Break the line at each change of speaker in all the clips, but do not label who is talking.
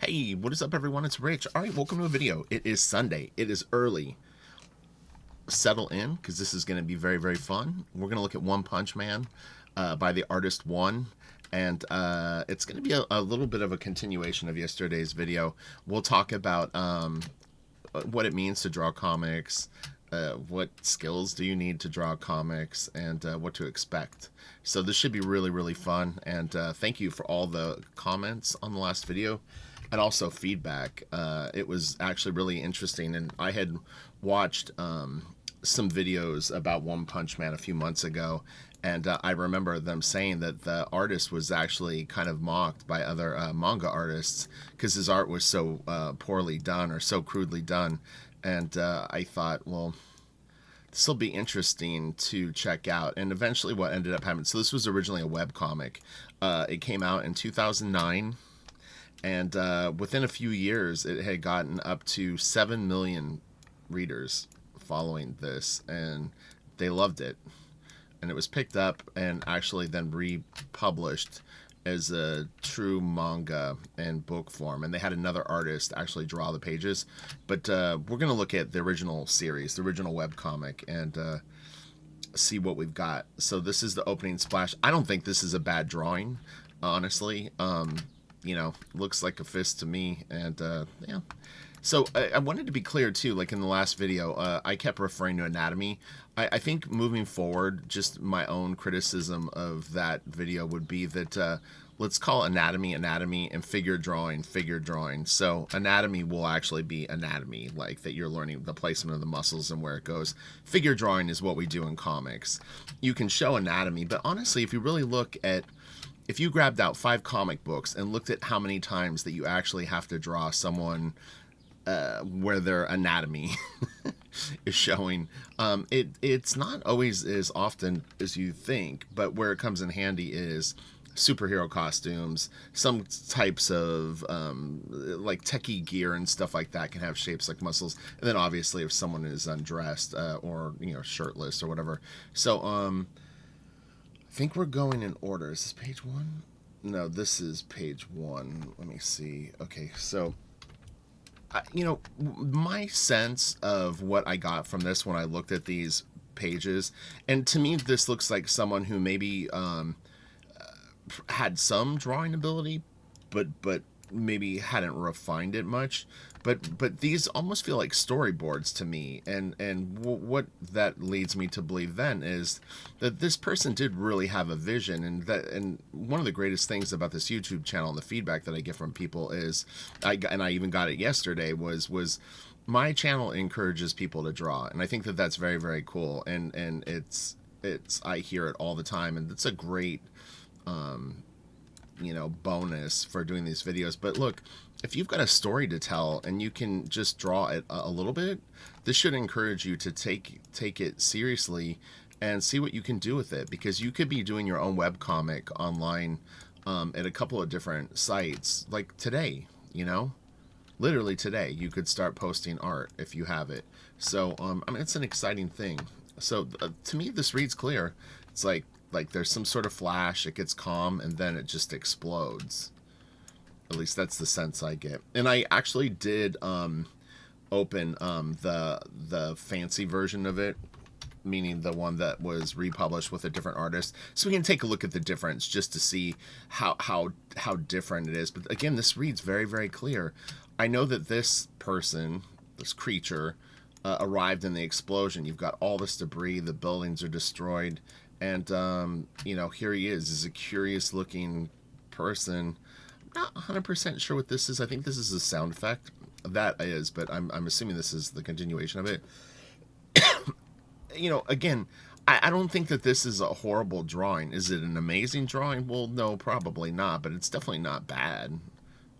Hey, what is up everyone? It's Rich. Alright, welcome to a video. It is Sunday. It is early. Settle in, because this is going to be very, very fun. We're going to look at One Punch Man by the artist One. And it's going to be a little bit of a continuation of yesterday's video. We'll talk about what it means to draw comics, what skills do you need to draw comics, and what to expect. So this should be really, really fun. And thank you for all the comments on the last video. And also feedback. It was actually really interesting, and I had watched some videos about One Punch Man a few months ago, and I remember them saying that the artist was actually kind of mocked by other manga artists because his art was so poorly done or so crudely done, and I thought, well, this will be interesting to check out. And eventually what ended up happening, so this was originally a webcomic. It came out in 2009. And within a few years, it had gotten up to 7 million readers following this, and they loved it. And it was picked up and actually then republished as a true manga and book form. And they had another artist actually draw the pages. But we're going to look at the original series, the original webcomic, and see what we've got. So this is the opening splash. I don't think this is a bad drawing, honestly. You know, looks like a fist to me, and yeah. So I wanted to be clear too, like in the last video, I kept referring to anatomy. I think moving forward, just my own criticism of that video would be that let's call anatomy, and figure drawing. So anatomy will actually be anatomy, like that you're learning the placement of the muscles and where it goes. Figure drawing is what we do in comics. You can show anatomy, but honestly, if you really look at, if you grabbed out 5 comic books and looked at how many times that you actually have to draw someone where their anatomy is showing, it's not always as often as you think, but where it comes in handy is superhero costumes, some types of like techie gear and stuff like that can have shapes like muscles, and then obviously if someone is undressed or, you know, shirtless or whatever. So I think we're going in order. Is this page 1? No, this is page 1. Let me see. Okay, so, you know, my sense of what I got from this when I looked at these pages, and to me this looks like someone who maybe had some drawing ability, but maybe hadn't refined it much. But these almost feel like storyboards to me, and what that leads me to believe then is that this person did really have a vision, and one of the greatest things about this YouTube channel and the feedback that I get from people is, I even got it yesterday, was my channel encourages people to draw, and I think that that's very, very cool, and it's I hear it all the time, and it's a great you know, bonus for doing these videos. But look, if you've got a story to tell and you can just draw it a little bit, this should encourage you to take it seriously and see what you can do with it, because you could be doing your own webcomic online at a couple of different sites, like today, you know, literally today you could start posting art if you have it. So I mean, it's an exciting thing. So to me this reads clear. It's like there's some sort of flash, it gets calm, and then it just explodes. At least that's the sense I get. And I actually did open the fancy version of it, meaning the one that was republished with a different artist, so we can take a look at the difference just to see how different it is. But again, this reads very, very clear. I know that this person, this creature, arrived in the explosion. You've got all this debris, the buildings are destroyed, and you know, here he is a curious looking person. I'm not 100% sure what this is. I think this is a sound effect. That is, but I'm assuming this is the continuation of it. You know, again, I don't think that this is a horrible drawing. Is it an amazing drawing? Well, no, probably not, but it's definitely not bad.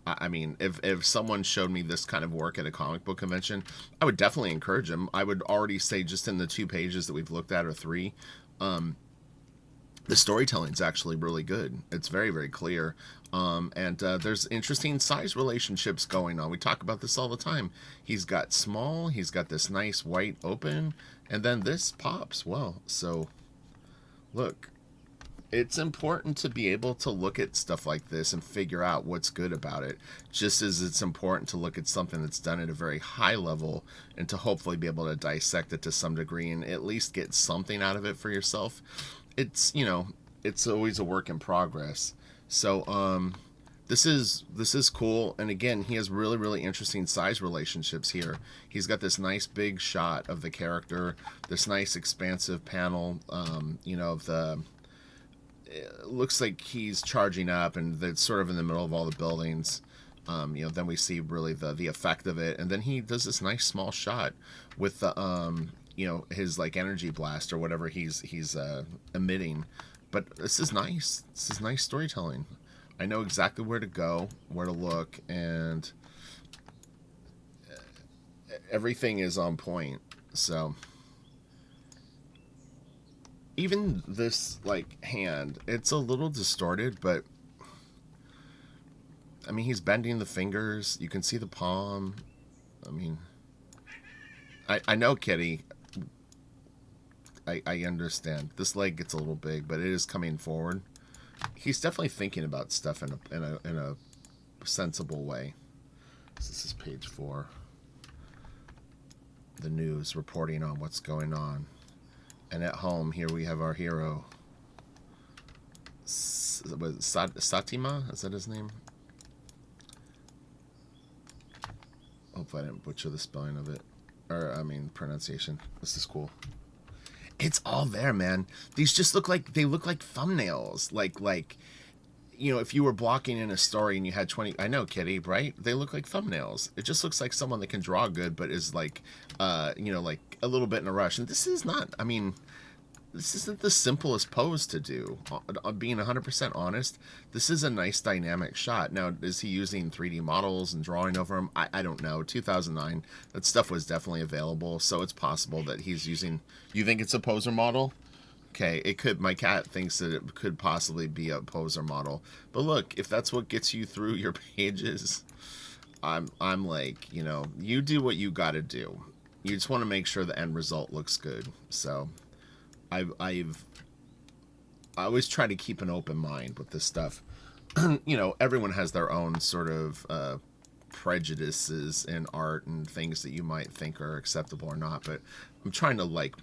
I mean, if someone showed me this kind of work at a comic book convention, I would definitely encourage them. I would already say, just in the 2 pages that we've looked at, or 3, the storytelling's actually really good. It's very, very clear. And there's interesting size relationships going on. We talk about this all the time. He's got small, he's got this nice white open, and then this pops. Well, so look, it's important to be able to look at stuff like this and figure out what's good about it, just as it's important to look at something that's done at a very high level and to hopefully be able to dissect it to some degree and at least get something out of it for yourself. It's, you know, it's always a work in progress. So this is cool, and again, he has really interesting size relationships here. He's got this nice big shot of the character, this nice expansive panel, you know, of the, it looks like he's charging up, and it's sort of in the middle of all the buildings. You know, then we see really the effect of it, and then he does this nice small shot with the you know, his like energy blast or whatever he's emitting. But this is nice. This is nice storytelling. I know exactly where to go, where to look, and everything is on point. So even this like hand, it's a little distorted, but I mean, he's bending the fingers. You can see the palm. I mean, I know, Kitty. I understand. This leg gets a little big, but it is coming forward. He's definitely thinking about stuff in a sensible way. So this is page 4. The news reporting on what's going on. And at home, here we have our hero. Satima? Is that his name? Hopefully I didn't butcher the spelling of it. Or, I mean, pronunciation. This is cool. It's all there, man. These just look like, they look like thumbnails. Like, you know, if you were blocking in a story and you had 20, I know, Kitty, right? They look like thumbnails. It just looks like someone that can draw good, but is like, you know, like a little bit in a rush. And this is not, I mean, this isn't the simplest pose to do. Being 100% honest, this is a nice dynamic shot. Now, is he using 3D models and drawing over them? I don't know. 2009, that stuff was definitely available, so it's possible that he's using... You think it's a poser model? Okay, it could... My cat thinks that it could possibly be a poser model. But look, if that's what gets you through your pages, I'm like, you know, you do what you gotta do. You just want to make sure the end result looks good. So... I always try to keep an open mind with this stuff. You know, everyone has their own sort of prejudices in art and things that you might think are acceptable or not, but I'm trying to like,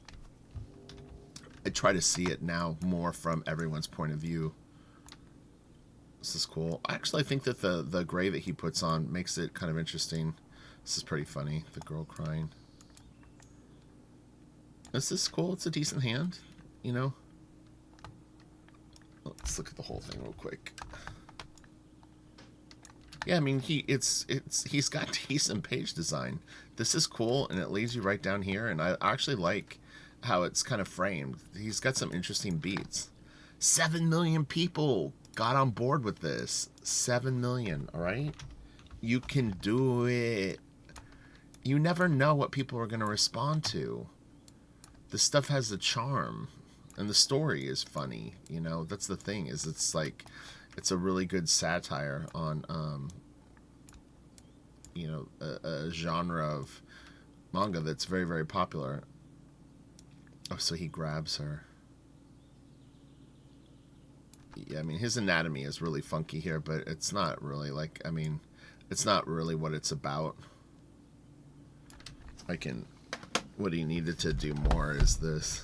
I try to see it now more from everyone's point of view. This is cool. I actually think that the gray that he puts on makes it kind of interesting. This is pretty funny, the girl crying. This is cool. It's a decent hand, you know. Let's look at the whole thing real quick. Yeah, I mean, he's got decent page design. This is cool, and it leads you right down here. And I actually like how it's kind of framed. He's got some interesting beats. 7 million people got on board with this. 7 million. All right, you can do it. You never know what people are going to respond to. The stuff has a charm, and the story is funny. You know, that's the thing, is it's like, it's a really good satire on, you know, a genre of manga that's very popular. Oh, so he grabs her. Yeah, I mean, his anatomy is really funky here, but it's not really like, I mean, it's not really what it's about. What he needed to do more is this.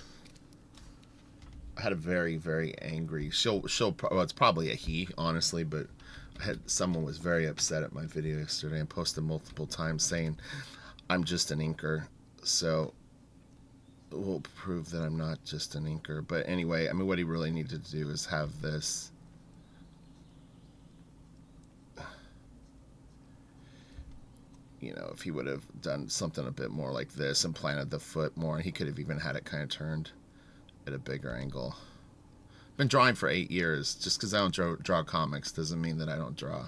I had a very angry... Well, it's probably a he, honestly, but someone was very upset at my video yesterday and posted multiple times saying, I'm just an inker, so we'll prove that I'm not just an inker. But anyway, I mean, what he really needed to do is have this... You know, if he would have done something a bit more like this and planted the foot more, he could have even had it kind of turned at a bigger angle. I've been drawing for 8 years. Just because I don't draw comics doesn't mean that I don't draw.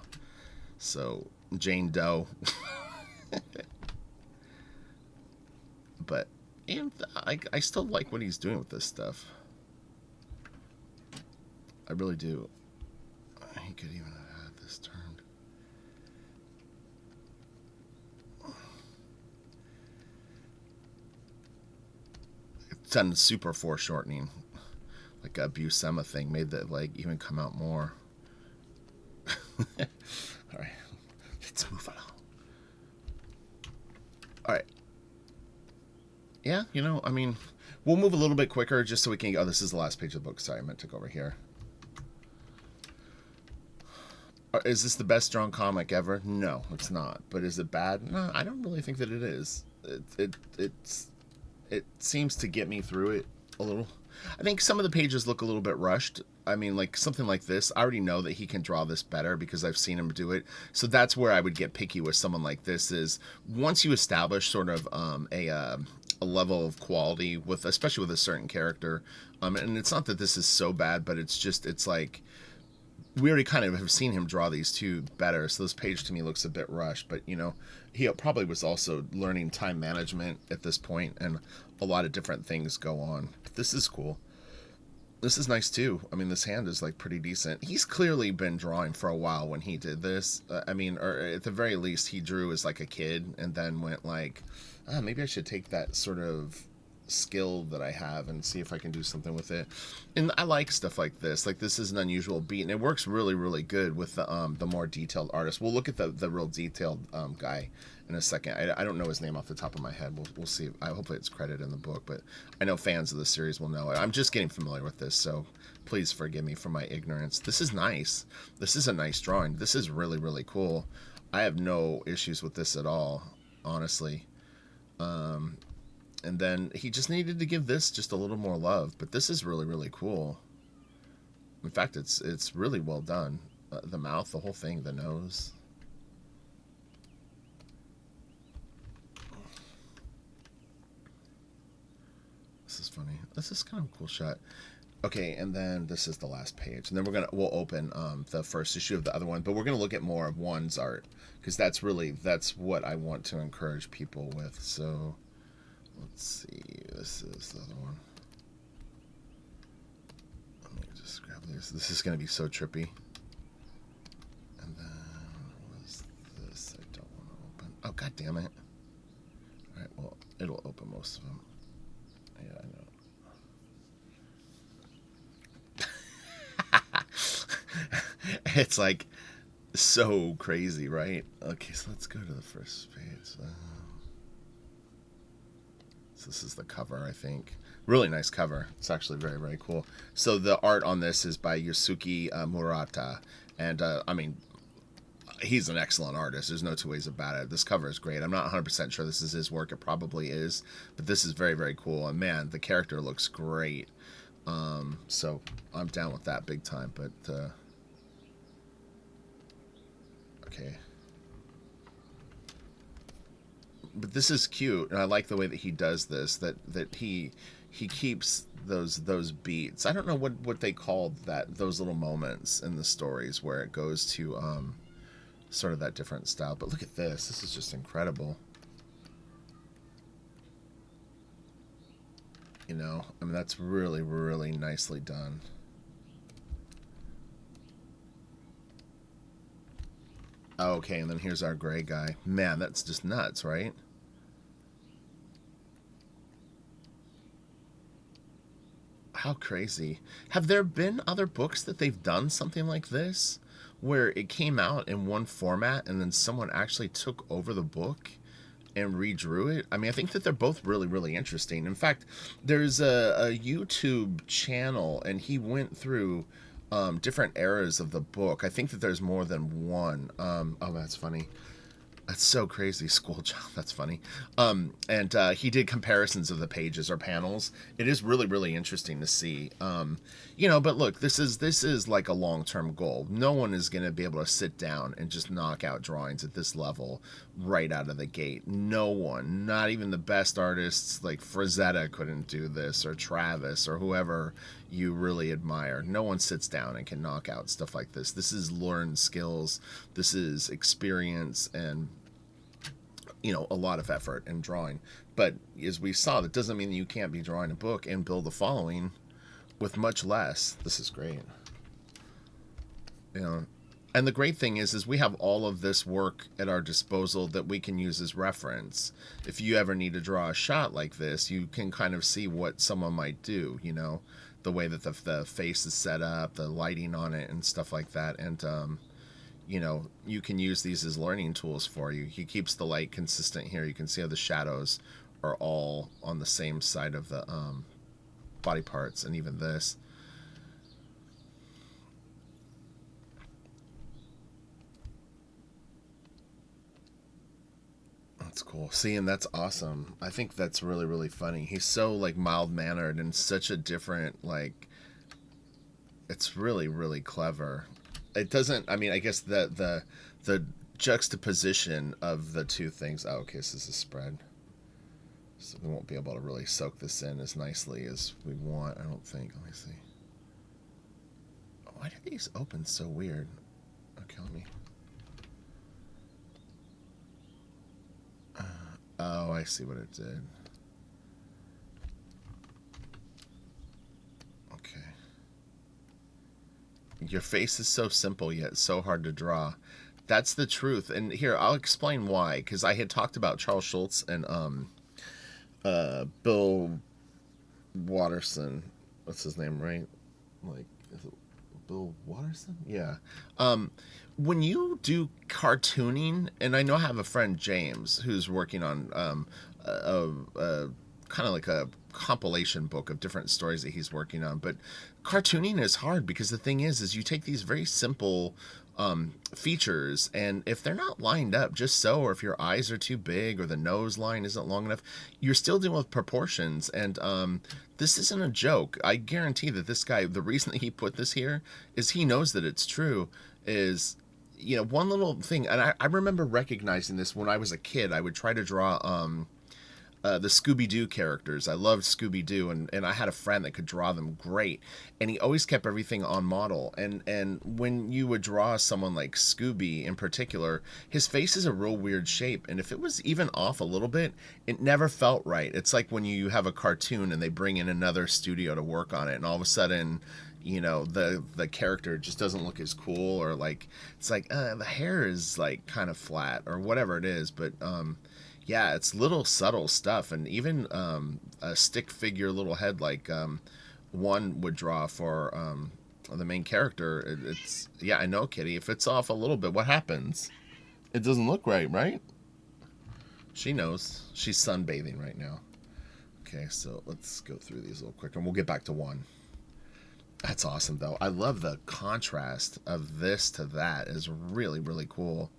So, Jane Doe. But, and I still like what he's doing with this stuff. I really do. He could even have had this turned. It's done super foreshortening. Like Buscema thing made the leg even come out more. All right, let's move along. All right. Yeah, you know, I mean, we'll move a little bit quicker just so we can... Oh, this is the last page of the book. Sorry, I meant to go over here. Is this the best drawn comic ever? No, it's not. But is it bad? No, I don't really think that it is. It seems to get me through it a little. I think some of the pages look a little bit rushed. I mean, like something like this, I already know that he can draw this better because I've seen him do it. So that's where I would get picky with someone like this. Is once you establish sort of a level of quality with, especially with a certain character, and it's not that this is so bad, but it's like we already kind of have seen him draw these two better, so this page to me looks a bit rushed. But you know, he probably was also learning time management at this point, and a lot of different things go on. But this is cool. This is nice too. I mean, this hand is like pretty decent. He's clearly been drawing for a while when he did this. I mean, or at the very least, he drew as like a kid and then went like, maybe I should take that sort of skill that I have and see if I can do something with it. And I like stuff like this. Like this is an unusual beat, and it works really, really good with the more detailed artist. We'll look at the real detailed guy in a second. I don't know his name off the top of my head. We'll see. Hopefully it's credited in the book, but I know fans of the series will know it. I'm just getting familiar with this, so please forgive me for my ignorance. This is nice. This is a nice drawing. This is really, really cool. I have no issues with this at all, honestly. And then he just needed to give this just a little more love. But this is really, really cool. In fact, it's really well done. The mouth, the whole thing, the nose. This is funny. This is kind of a cool shot. Okay, and then this is the last page. And then we'll open the first issue of the other one. But we're gonna look at more of one's art, because that's what I want to encourage people with. So let's see. This is the other one. Let me just grab this. This is going to be so trippy. And then, what is this? I don't want to open. Oh, god damn it. Alright, well, it'll open most of them. Yeah, I know. It's like so crazy, right? Okay, so let's go to the first page. So this is the cover, I think. Really nice cover. It's actually very, very cool. So the art on this is by Yusuke Murata. And, I mean, he's an excellent artist. There's no two ways about it. This cover is great. I'm not 100% sure this is his work. It probably is. But this is very, very cool. And, man, the character looks great. So I'm down with that big time. But, okay. But this is cute, and I like the way that he does this. That he keeps those beats. I don't know what they called that, those little moments in the stories where it goes to sort of that different style. But look at this. This is just incredible. You know, I mean, that's really, really nicely done. Okay, and then here's our gray guy. Man, that's just nuts, right? How crazy. Have there been other books that they've done something like this? Where it came out in one format and then someone actually took over the book and redrew it? I mean, I think that they're both really, really interesting. In fact, there's a YouTube channel, and he went through different eras of the book. I think that there's more than one. Oh, that's funny. That's so crazy. School child. That's funny. And he did comparisons of the pages or panels. It is really, really interesting to see. You know, but look, this is like a long-term goal. No one is going to be able to sit down and just knock out drawings at this level right out of the gate. No one, not even the best artists like Frazetta couldn't do this, or Travis, or whoever you really admire. No one sits down and can knock out stuff like this. This is learned skills. This is experience and, you know, a lot of effort in drawing. But as we saw, that doesn't mean that you can't be drawing a book and build a following with much less. This is great. You know, and the great thing is we have all of this work at our disposal that we can use as reference. If you ever need to draw a shot like this, you can kind of see what someone might do, you know. the way that the face is set up, the lighting on it, and stuff like that. And you know, you can use these as learning tools for you. He keeps the light consistent here. You can see how the shadows are all on the same side of the body parts, and even this. That's cool. See, and that's awesome. I think that's really, really funny. He's so like mild mannered and such a different like. It's really, really clever. It doesn't. I mean, I guess the juxtaposition of the two things. Oh, okay, this is a spread, so we won't be able to really soak this in as nicely as we want. I don't think. Let me see. Why do these open so weird? Okay, let me. Oh, I see what it did. Okay. Your face is so simple yet so hard to draw. That's the truth. And here, I'll explain why. Because I had talked about Charles Schultz and Bill Watterson. What's his name, right? Like, is it Bill Watterson? Yeah. When you do cartooning, and I know I have a friend, James, who's working on a kind of like a compilation book of different stories that he's working on. But cartooning is hard because the thing is you take these very simple features, and if they're not lined up just so, or if your eyes are too big or the nose line isn't long enough, you're still dealing with proportions. And this isn't a joke. I guarantee that this guy, the reason that he put this here is he knows that it's true. Is, you know, one little thing, and I remember recognizing this when I was a kid. I would try to draw the Scooby-Doo characters. I loved Scooby-Doo, and I had a friend that could draw them great, and he always kept everything on model. And when you would draw someone like Scooby in particular, his face is a real weird shape, and if it was even off a little bit, it never felt right. It's like when you have a cartoon and they bring in another studio to work on it, and all of a sudden, you know, the character just doesn't look as cool, or like it's like the hair is like kind of flat or whatever it is. But yeah, it's little subtle stuff, and even a stick figure little head like one would draw for the main character. It's, yeah, I know, Kitty. If it's off a little bit, what happens? It doesn't look right, right? She knows. She's sunbathing right now. Okay, so let's go through these a little quicker, and we'll get back to one. That's awesome, though. I love the contrast of this to that. Is really, really cool.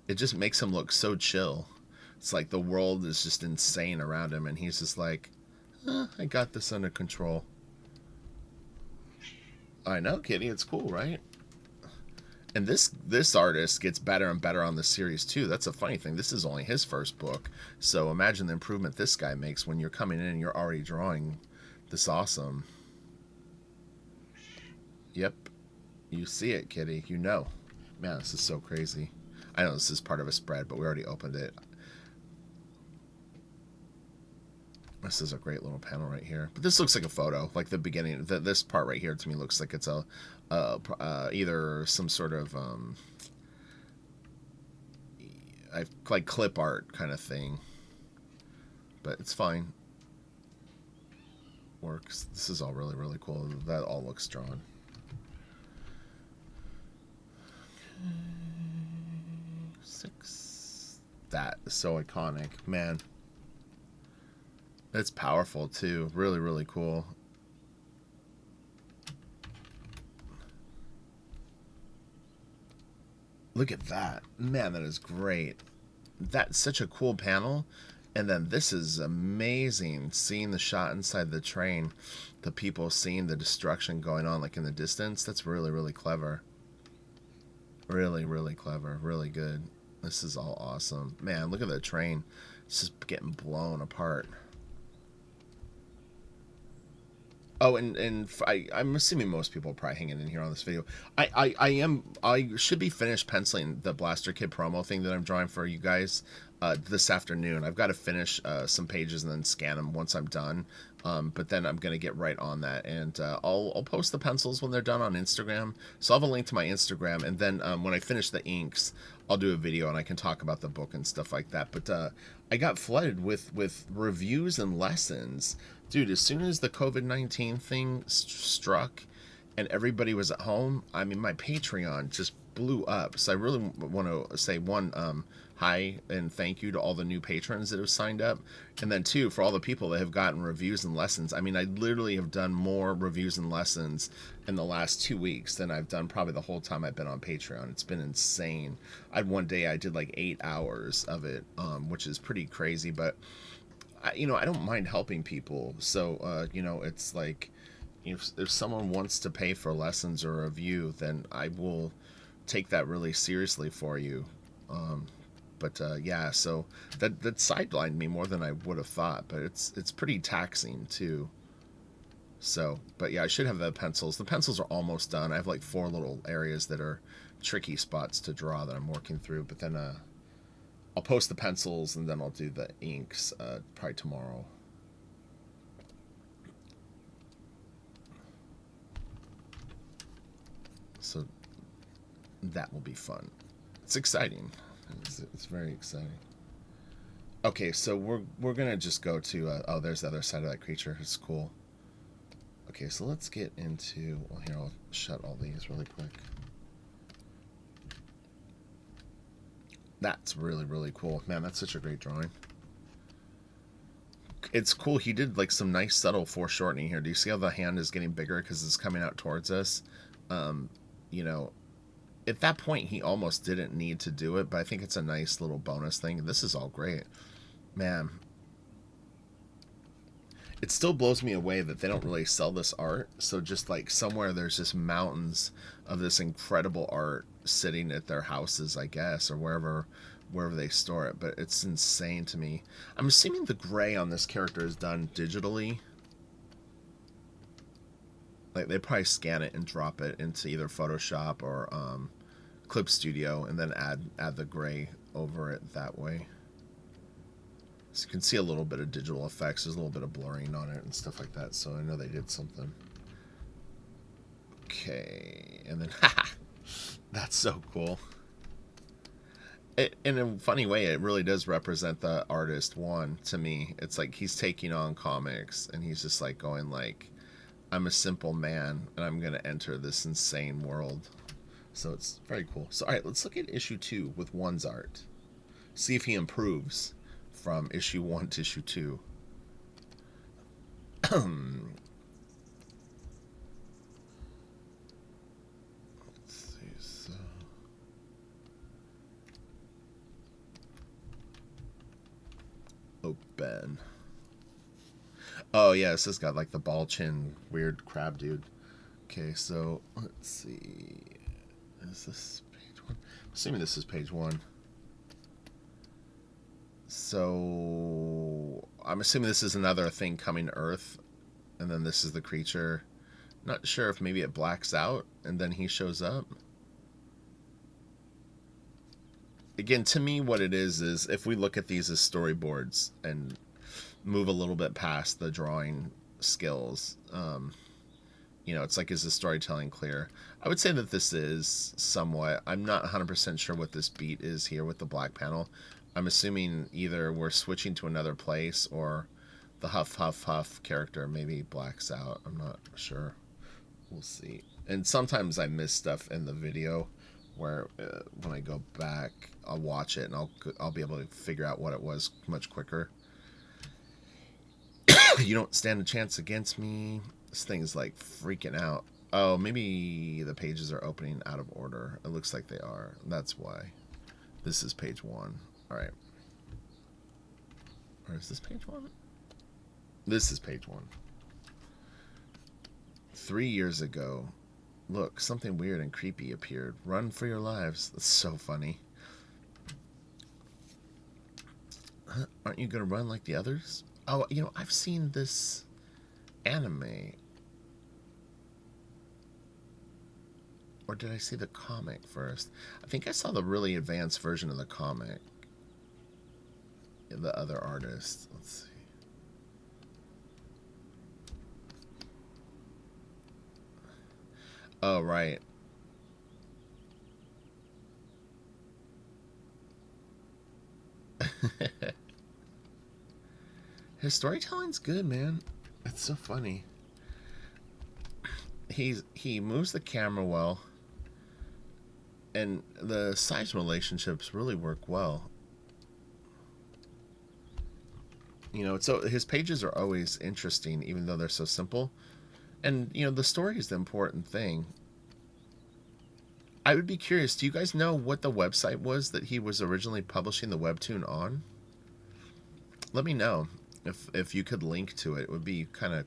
It just makes him look so chill. It's like the world is just insane around him, and he's just like, I got this under control. I know, Kitty. It's cool, right? And this artist gets better and better on the series too. That's a funny thing. This is only his first book, so imagine the improvement this guy makes when you're coming in and you're already drawing this awesome. Yep, you see it, Kitty. You know. Man, this is so crazy. I know this is part of a spread, but we already opened it. This is a great little panel right here. But this looks like a photo. Like the beginning, this part right here to me looks like it's a either some sort of like clip art kind of thing. But it's fine. Works. This is all really, really cool. That all looks drawn. Six. That is so iconic, man. It's powerful too. Really, really cool. Look at that, man. That is great. That's such a cool panel. And then this is amazing. Seeing the shot inside the train, the people seeing the destruction going on like in the distance. That's really, really clever. Really, really clever. Really good. This is all awesome. Man, look at the train. It's just getting blown apart. Oh, and I'm assuming most people are probably hanging in here on this video. I should be finished penciling the Blaster Kid promo thing that I'm drawing for you guys this afternoon. I've got to finish some pages and then scan them once I'm done. But then I'm going to get right on that, and I'll post the pencils when they're done on Instagram. So I'll have a link to my Instagram, and then when I finish the inks, I'll do a video and I can talk about the book and stuff like that. But I got flooded with reviews and lessons, dude. As soon as the COVID-19 thing struck, and everybody was at home, I mean, my Patreon just blew up. So I really want to say one, hi and thank you to all the new patrons that have signed up, and then two, for all the people that have gotten reviews and lessons. I mean, I literally have done more reviews and lessons in the last 2 weeks than I've done probably the whole time I've been on Patreon. It's been insane. One day I did like 8 hours of it, which is pretty crazy. But I don't mind helping people. So it's like, if someone wants to pay for lessons or a review, then I will take that really seriously for you. But yeah, so that sidelined me more than I would have thought. But it's pretty taxing too. So, but yeah, I should have the pencils. The pencils are almost done. I have like 4 little areas that are tricky spots to draw that I'm working through. But then I'll post the pencils and then I'll do the inks probably tomorrow. So that will be fun. It's exciting. It's very exciting. Okay, so we're gonna just go to oh, there's the other side of that creature. It's cool. Okay, so let's get into, well, here, I'll shut all these really quick. That's really, really cool. Man, that's such a great drawing. It's cool. He did like some nice subtle foreshortening here. Do you see how the hand is getting bigger because it's coming out towards us? Um, you know, at that point, he almost didn't need to do it, but I think it's a nice little bonus thing. This is all great. Man, it still blows me away that they don't really sell this art. So just like somewhere there's just mountains of this incredible art sitting at their houses, I guess, or wherever they store it. But it's insane to me. I'm assuming the gray on this character is done digitally. Like they probably scan it and drop it into either Photoshop or Clip Studio, and then add the gray over it that way. So you can see a little bit of digital effects. There's a little bit of blurring on it and stuff like that. So I know they did something. Okay, and then that's so cool. In a funny way, it really does represent the artist one to me. It's like he's taking on comics, and he's just like going like, I'm a simple man, and I'm gonna enter this insane world. So it's very cool. So all right, let's look at issue 2 with One's art. See if he improves from issue 1 to issue 2. Let's see. So open. Oh yeah, this has got like the ball chin weird crab dude. Okay, so let's see. Is this page 1? I'm assuming this is page 1. So I'm assuming this is another thing coming to Earth, and then this is the creature. Not sure if maybe it blacks out and then he shows up. Again, to me, what it is if we look at these as storyboards and move a little bit past the drawing skills, it's like, is the storytelling clear? I would say that this is somewhat. I'm not 100% sure what this beat is here with the black panel. I'm assuming either we're switching to another place or the huff huff huff character maybe blacks out. I'm not sure. We'll see. And sometimes I miss stuff in the video where when I go back, I'll watch it and I'll be able to figure out what it was much quicker. You don't stand a chance against me. This thing is like freaking out. Oh, maybe the pages are opening out of order. It looks like they are. That's why. This is page 1. All right. Or is this page 1? This is page 1. 3 years ago, look, something weird and creepy appeared. Run for your lives. That's so funny. Huh? Aren't you going to run like the others? Oh, I've seen this anime. Or did I see the comic first? I think I saw the really advanced version of the comic. The other artist. Let's see. Oh, right. His storytelling's good, man. It's so funny. He moves the camera well, and the size relationships really work well. You know, so his pages are always interesting, even though they're so simple. And you know, the story is the important thing. I would be curious. Do you guys know what the website was that he was originally publishing the webtoon on? Let me know if you could link to it. It would be kind of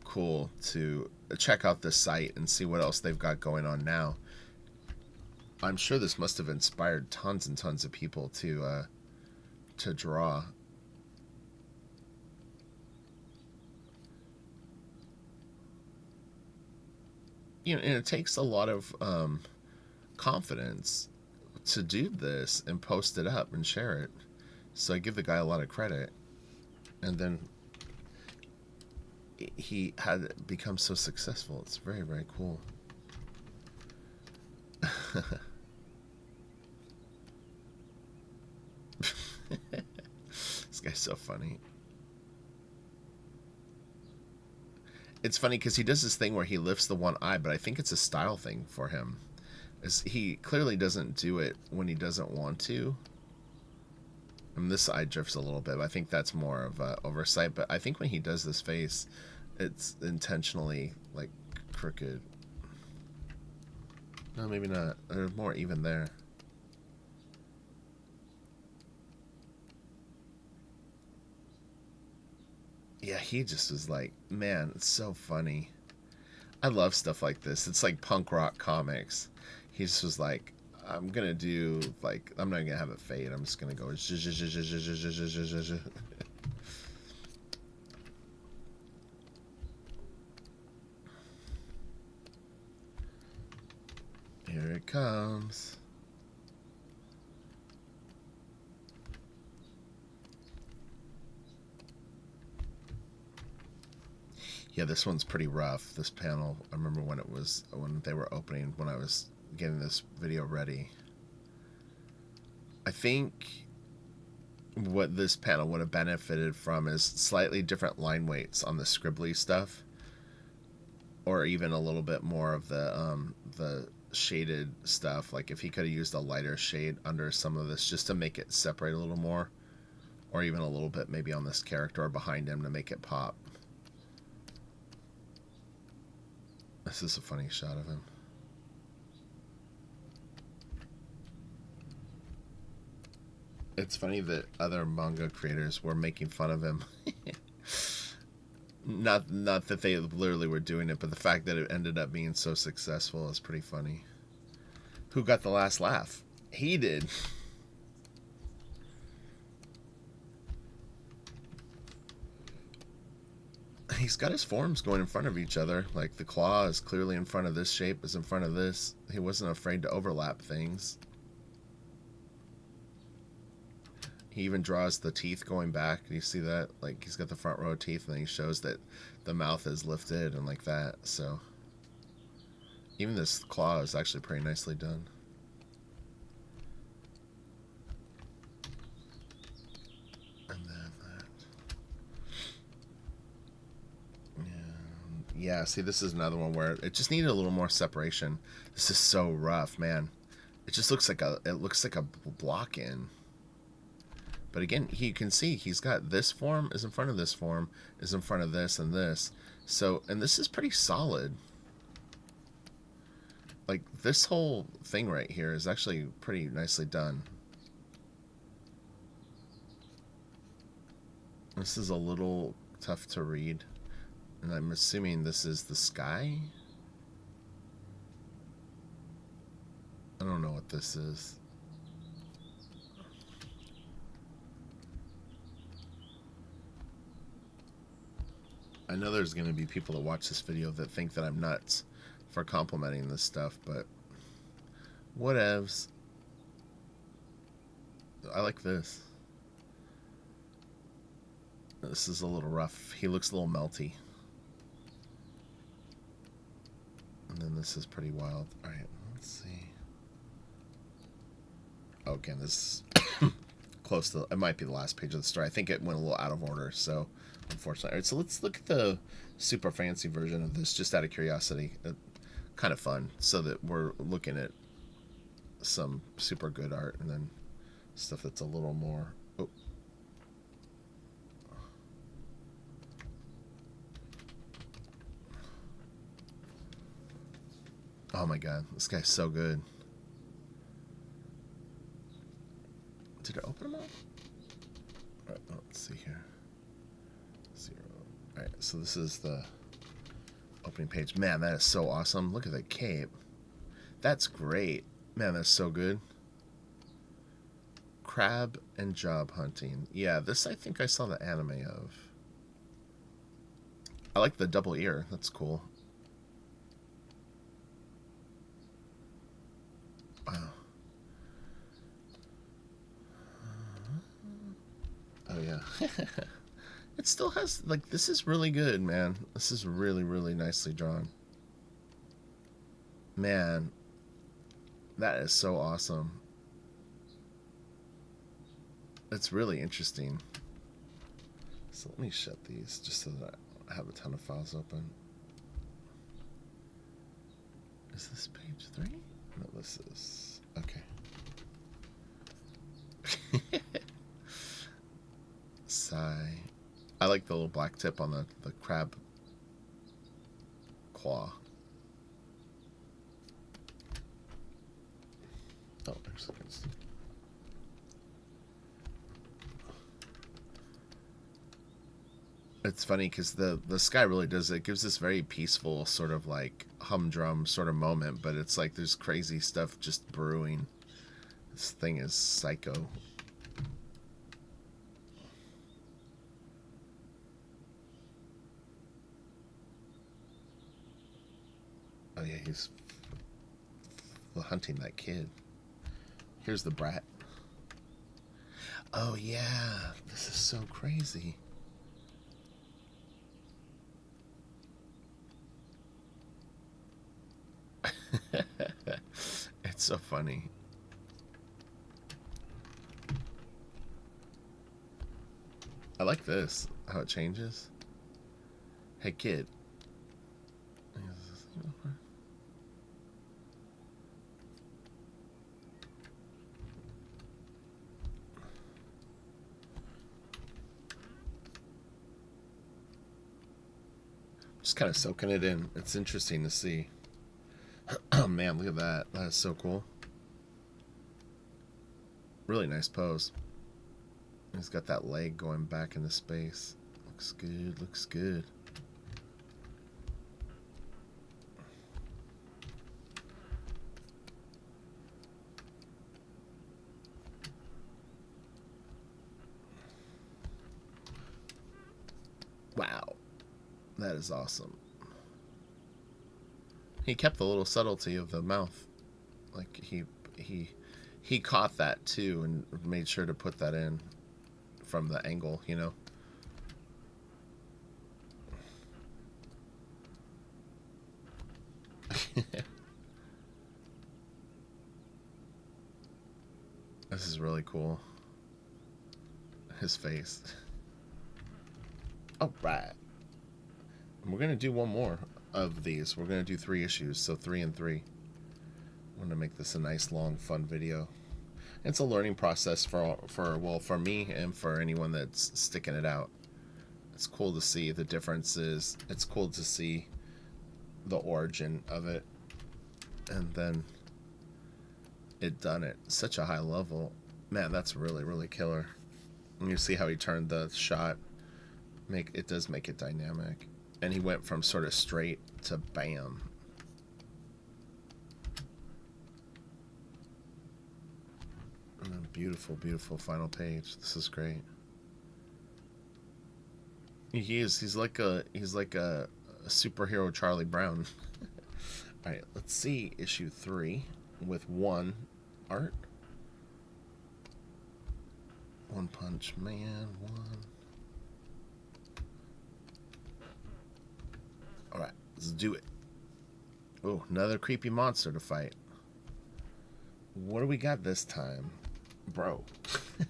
cool to check out this site and see what else they've got going on now. I'm sure this must have inspired tons and tons of people to draw. You know, and it takes a lot of confidence to do this and post it up and share it. So I give the guy a lot of credit. And then he had become so successful. It's very, very cool. This guy's so funny. It's funny because he does this thing where he lifts the one eye, but I think it's a style thing for him. As he clearly doesn't do it when he doesn't want to. And this eye drifts a little bit, but I think that's more of an oversight. But I think when he does this face, it's intentionally like crooked. No, maybe not. There's more even there. Yeah, he just was like, man, it's so funny. I love stuff like this. It's like punk rock comics. He just was like, I'm gonna do like, I'm not gonna have it fade. I'm just gonna go. Here it comes. Yeah, this one's pretty rough. This panel, I remember when they were opening, when I was getting this video ready. I think what this panel would have benefited from is slightly different line weights on the scribbly stuff, or even a little bit more of the shaded stuff. Like if he could have used a lighter shade under some of this just to make it separate a little more, or even a little bit maybe on this character or behind him to make it pop. This is a funny shot of him. It's funny that other manga creators were making fun of him. Not that they literally were doing it, but the fact that it ended up being so successful is pretty funny. Who got the last laugh? He did. He's got his forms going in front of each other. Like the claw is clearly in front of this shape, is in front of this. He wasn't afraid to overlap things. He even draws the teeth going back. You see that? Like he's got the front row of teeth, and then he shows that the mouth is lifted and like that. So even this claw is actually pretty nicely done. And then that. Yeah, see, this is another one where it just needed a little more separation. This is so rough, man. It just looks like a block in. But again, you can see he's got this form is in front of this form, is in front of this and this. So, and this is pretty solid. Like, this whole thing right here is actually pretty nicely done. This is a little tough to read. And I'm assuming this is the sky? I don't know what this is. I know there's going to be people that watch this video that think that I'm nuts for complimenting this stuff, but whatevs. I like this. This is a little rough. He looks a little melty. And then this is pretty wild. Alright, let's see. Okay, this close to, it might be the last page of the story. I think it went a little out of order, so unfortunately. All right, so let's look at the super fancy version of this, just out of curiosity. Kind of fun, so that we're looking at some super good art and then stuff that's a little more. Oh. Oh my god, this guy's so good. Did I open them all? Alright, let's see here. 0. Alright, so this is the opening page. Man, that is so awesome. Look at the cape. That's great. Man, that's so good. Crab and job hunting. Yeah, this I think I saw the anime of. I like the double ear. That's cool. Wow. Oh, yeah. It still has, like, this is really good, man. This is really, really nicely drawn. Man, that is so awesome. It's really interesting. So let me shut these just so that I have a ton of files open. Is this page 3? No, this is... Okay. Sigh. I like the little black tip on the crab claw. Oh, there's it's funny because the sky really does, it gives this very peaceful sort of like humdrum sort of moment, but it's like there's crazy stuff just brewing. This thing is psycho. Oh yeah, he's hunting that kid. Here's the brat. Oh yeah, this is so crazy. It's so funny. I like this, how it changes. Hey kid. Just kind of soaking it in. It's interesting to see. Oh man, look at that. That is so cool. Really nice pose. He's got that leg going back into space. Looks good, looks good. Wow. That is awesome. He kept the little subtlety of the mouth. Like he caught that too and made sure to put that in from the angle, you know. This is really cool. His face. All right. We're going to do one more of these. We're going to do 3 issues, so 3 and 3. I'm going to make this a nice, long, fun video. It's a learning process for me and for anyone that's sticking it out. It's cool to see the differences. It's cool to see the origin of it. And then it done at such a high level. Man, that's really, really killer. And you see how he turned the shot. It does make it dynamic. And he went from sort of straight to bam. And then beautiful, beautiful final page. This is great. He's like a superhero Charlie Brown. All right, let's see issue 3 with 1 art. One-punch-man 1. Alright, let's do it. Oh, another creepy monster to fight. What do we got this time? Bro.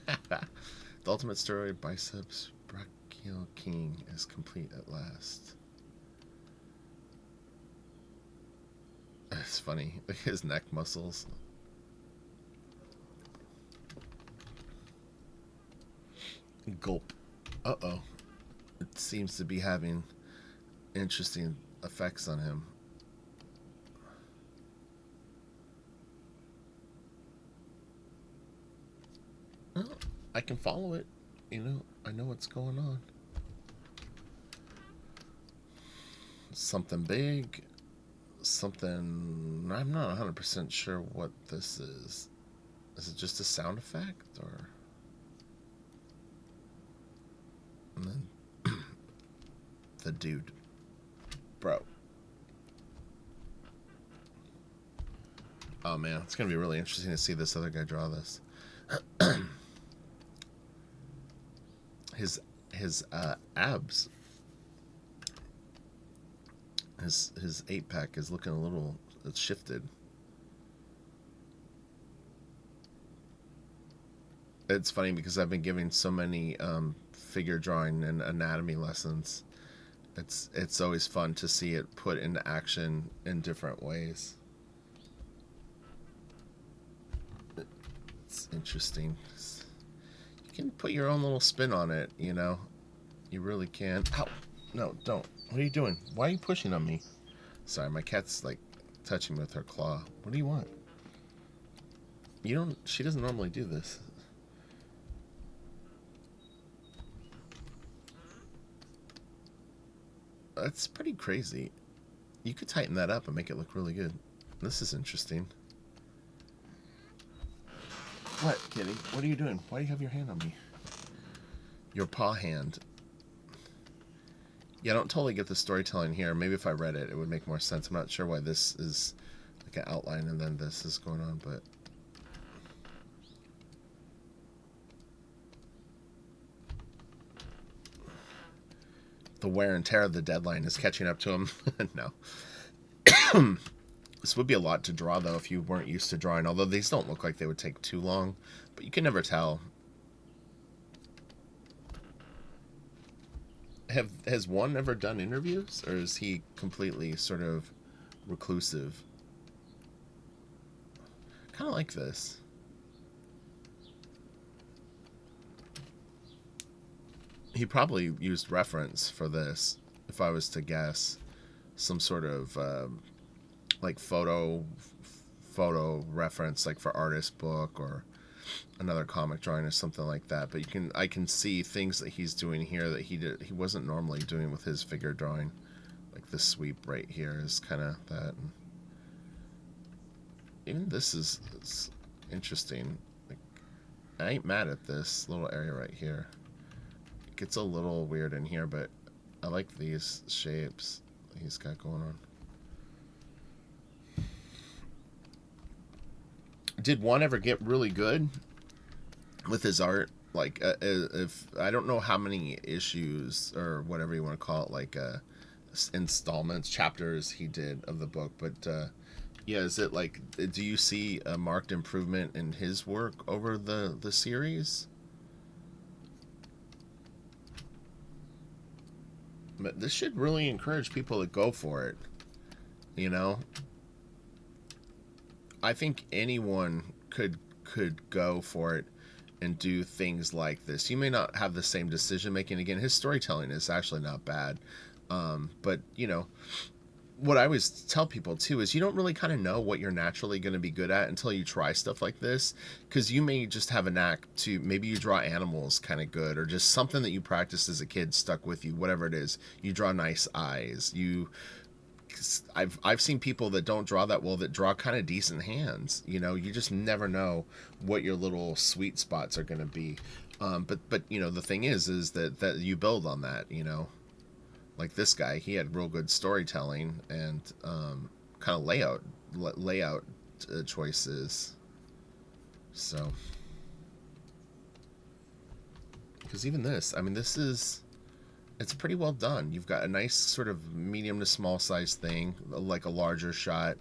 The ultimate steroid biceps brachial king is complete at last. It's funny. Look at his neck muscles. Gulp. Uh-oh. It seems to be having interesting effects on him. Well, I can follow it. You know, I know what's going on. Something big. Something... I'm not 100% sure what this is. Is it just a sound effect, or... And then... the dude. Bro. Oh, man. It's going to be really interesting to see this other guy draw this. his abs, his 8-pack is looking a little, it's shifted. It's funny because I've been giving so many figure drawing and anatomy lessons. It's always fun to see it put into action in different ways. It's interesting. You can put your own little spin on it, you know. You really can. Ow! No, don't. What are you doing? Why are you pushing on me? Sorry, my cat's like touching me with her claw. What do you want? You don't... She doesn't normally do this. That's pretty crazy. You could tighten that up and make it look really good. This is interesting. What, kitty? What are you doing? Why do you have your hand on me? Your paw hand. Yeah, I don't totally get the storytelling here. Maybe if I read it, it would make more sense. I'm not sure why this is like an outline and then this is going on, but... The wear and tear of the deadline is catching up to him. No. This would be a lot to draw, though, if you weren't used to drawing. Although these don't look like they would take too long. But you can never tell. Has one ever done interviews? Or is he completely sort of reclusive? Kind of like this. He probably used reference for this, if I was to guess. Some sort of... like photo reference, like for artist book or another comic drawing or something like that. But I can see things that he's doing here that he wasn't normally doing with his figure drawing. Like this sweep right here is kind of that. And even this is interesting. Like, I ain't mad at this little area right here. It gets a little weird in here, but I like these shapes that he's got going on. Did one ever get really good with his art? Like, if I don't know how many issues or whatever you want to call it, like installments, chapters he did of the book, but yeah, is it like, do you see a marked improvement in his work over the series? But this should really encourage people to go for it, you know. I think anyone could go for it and do things like this. You may not have the same decision making. Again, his storytelling is actually not bad, but you know, what I always tell people too is you don't really kind of know what you're naturally going to be good at until you try stuff like this, because you may just have a knack to, maybe you draw animals kind of good, or just something that you practiced as a kid stuck with you, whatever it is. You draw nice eyes. I've seen people that don't draw that well that draw kind of decent hands. You know, you just never know what your little sweet spots are going to be. But you know, the thing is that you build on that. You know, like this guy, he had real good storytelling and kind of layout choices. So, because even this, I mean, it's pretty well done. You've got a nice sort of medium to small size thing, like a larger shot.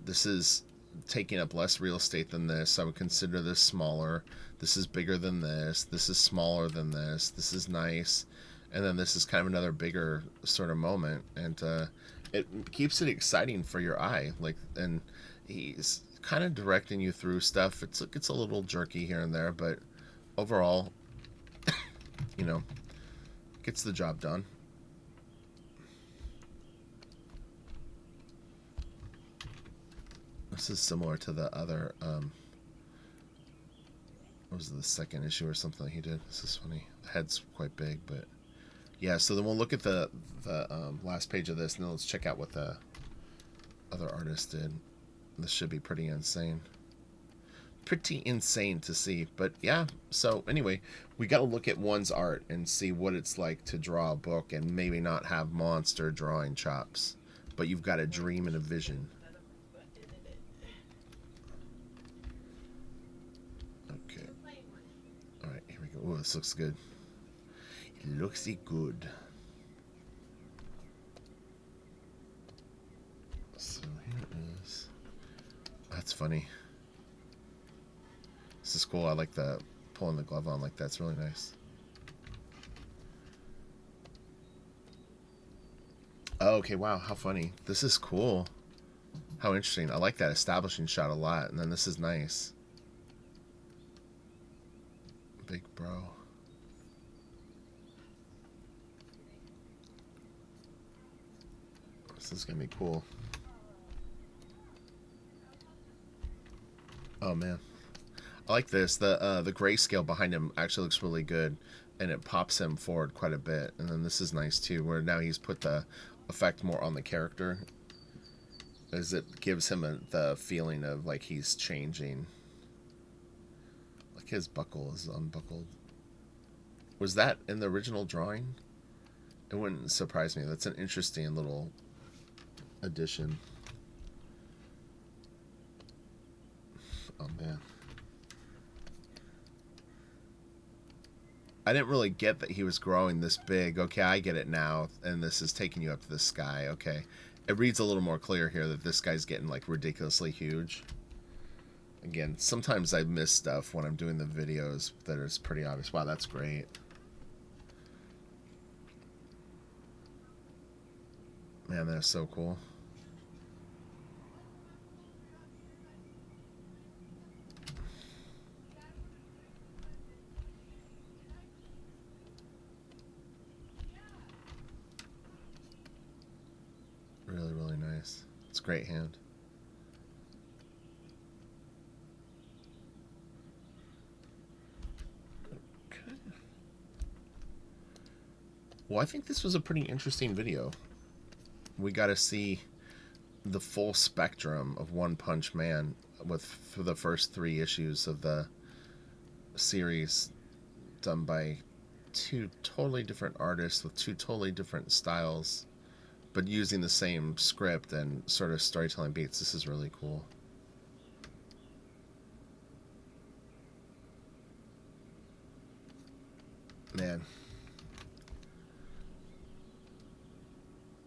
This is taking up less real estate than this. I would consider this smaller. This is bigger than this. This is smaller than this. This is nice. And then this is kind of another bigger sort of moment. And it keeps it exciting for your eye. Like, and he's kind of directing you through stuff. It gets a little jerky here and there, but overall, you know, gets the job done. This is similar to the other, what was it, the second issue or something that he did. This is funny. The head's quite big, but yeah. So then we'll look at the last page of this, and then let's check out what the other artist did. This should be pretty insane. Pretty insane to see, but yeah. So anyway, we got to look at one's art and see what it's like to draw a book, and maybe not have monster drawing chops, but you've got a dream and a vision. Okay. All right, here we go. Oh, this looks good. It looks good. So here is. That's funny. This is cool. I like the pulling the glove on like that. It's really nice. Oh, okay, wow, how funny. This is cool. How interesting. I like that establishing shot a lot. And then this is nice. Big bro. This is gonna be cool. Oh man, I like this. The grayscale behind him actually looks really good, and it pops him forward quite a bit. And then this is nice too, where now he's put the effect more on the character, as it gives him the feeling of like he's changing. Like his buckle is unbuckled. Was that in the original drawing? It wouldn't surprise me. That's an interesting little addition. Oh man. I didn't really get that he was growing this big. Okay, I get it now. And this is taking you up to the sky. Okay. It reads a little more clear here that this guy's getting like ridiculously huge. Again, sometimes I miss stuff when I'm doing the videos that is pretty obvious. Wow, that's great. Man, that's so cool. Really, really nice. It's a great hand. Okay. Well, I think this was a pretty interesting video. We got to see the full spectrum of One Punch Man for the first 3 issues of the series, done by 2 totally different artists with 2 totally different styles, but using the same script and sort of storytelling beats. This is really cool. Man.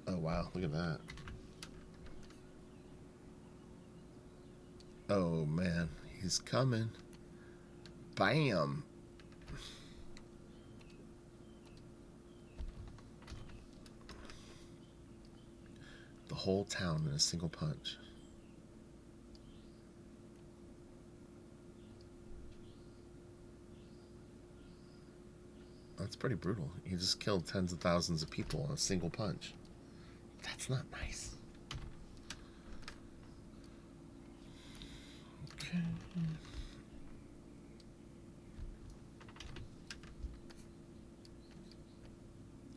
Oh wow, look at that. Oh man, he's coming. Bam. The whole town in a single punch. That's pretty brutal. He just killed tens of thousands of people in a single punch. That's not nice. Okay.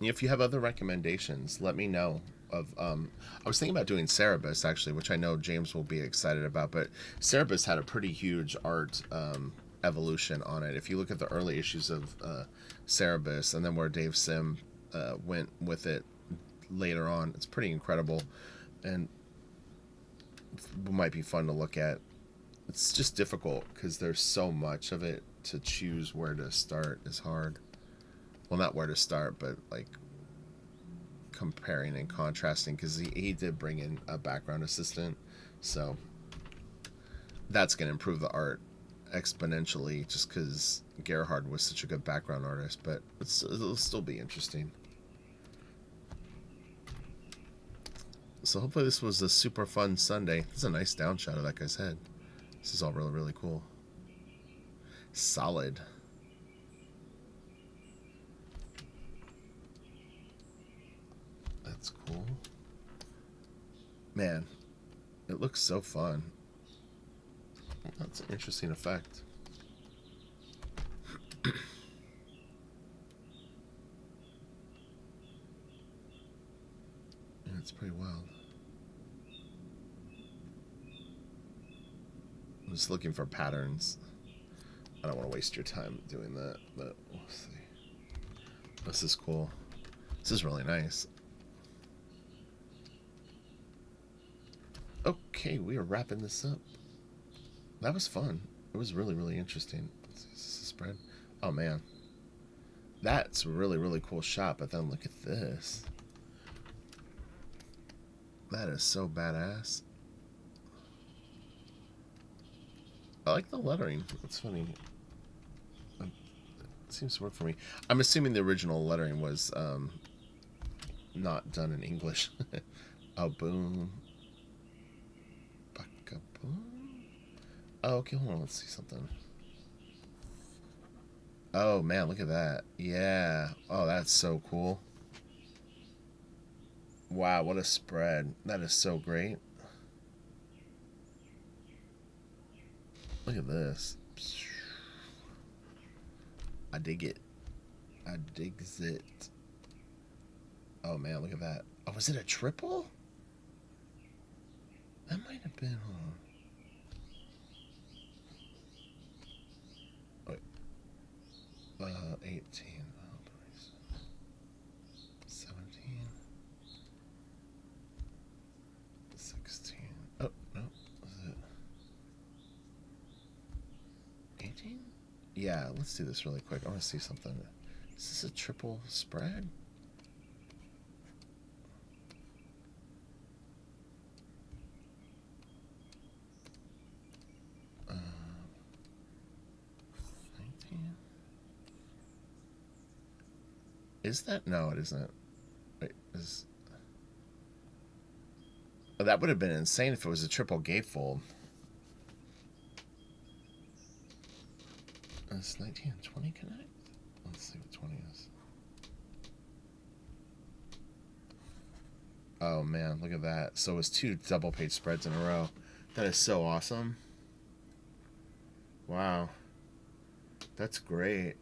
If you have other recommendations, let me know. I was thinking about doing Cerebus actually, which I know James will be excited about. But Cerebus had a pretty huge art evolution on it. If you look at the early issues of Cerebus, and then where Dave Sim went with it later on, it's pretty incredible, and it might be fun to look at. It's just difficult because there's so much of it. To choose where to start is hard. Well, not where to start, but like comparing and contrasting, because he did bring in a background assistant, so That's going to improve the art exponentially just because Gerhard was such a good background artist, but it'll still be interesting. So hopefully this was a super fun Sunday. This is a nice down shot of that guy's head. This is all really, really cool. Solid. That's cool. Man, it looks so fun. That's an interesting effect. Yeah, it's pretty wild. I'm just looking for patterns. I don't want to waste your time doing that, but we'll see. This is cool. This is really nice. Okay, we are wrapping this up. That was fun. It was really, really interesting. Let's see, is this a spread? Oh, man. That's a really, really cool shot, but then look at this. That is so badass. I like the lettering. It's funny. It seems to work for me. I'm assuming the original lettering was not done in English. Oh, boom. Baka-boom. Oh, okay, hold on. Let's see something. Oh, man, look at that. Yeah. Oh, that's so cool. Wow, what a spread. That is so great. Look at this. I dig it. I digs it. Oh, man, look at that. Oh, was it a triple? That might have been, hold on. Wait. 18. Oh, 17. 16. Oh, no. Was it 18? Yeah, let's do this really quick. I want to see something. Is this a triple spread? Uh, 19? Is that? No, it isn't. Wait, is... Oh, that would have been insane if it was a triple gatefold. Is 19 and 20 connect? Let's see what 20 is. Oh man, look at that. So it was 2 double page spreads in a row. That is so awesome. Wow. That's great.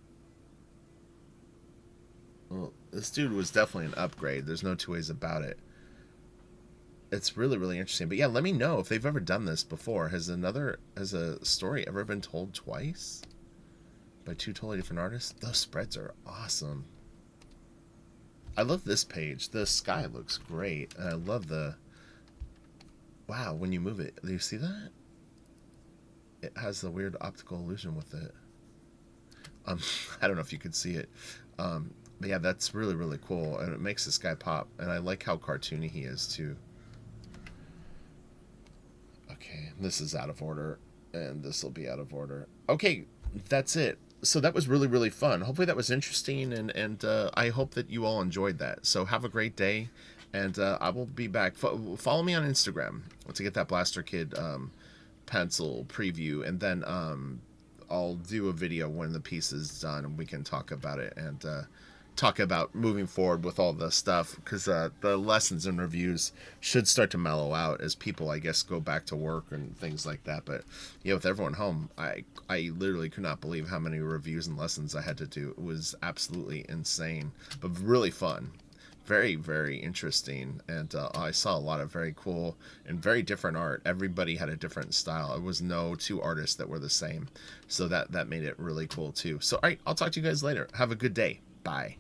Well, this dude was definitely an upgrade. There's no two ways about it. It's really, really interesting. But yeah, let me know if they've ever done this before. Has a story ever been told twice? By 2 totally different artists? Those spreads are awesome. I love this page. The sky looks great. And I love the... Wow, when you move it. Do you see that? It has the weird optical illusion with it. I don't know if you could see it. But yeah, that's really, really cool. And it makes this guy pop. And I like how cartoony he is, too. Okay, this is out of order. And this will be out of order. Okay, that's it. So that was really, really fun. Hopefully that was interesting, and I hope that you all enjoyed that. So have a great day, and I will be back. Follow me on Instagram to get that Blaster Kid pencil preview, and then I'll do a video when the piece is done, and we can talk about it, and talk about moving forward with all the stuff, because the lessons and reviews should start to mellow out as people, I guess, go back to work and things like that. But yeah, with everyone home, I literally could not believe how many reviews and lessons I had to do. It was absolutely insane, but really fun. Very, very interesting, and I saw a lot of very cool and very different art. Everybody had a different style. It was no 2 artists that were the same, so that made it really cool too. So all right, I'll talk to you guys later. Have a good day. Bye.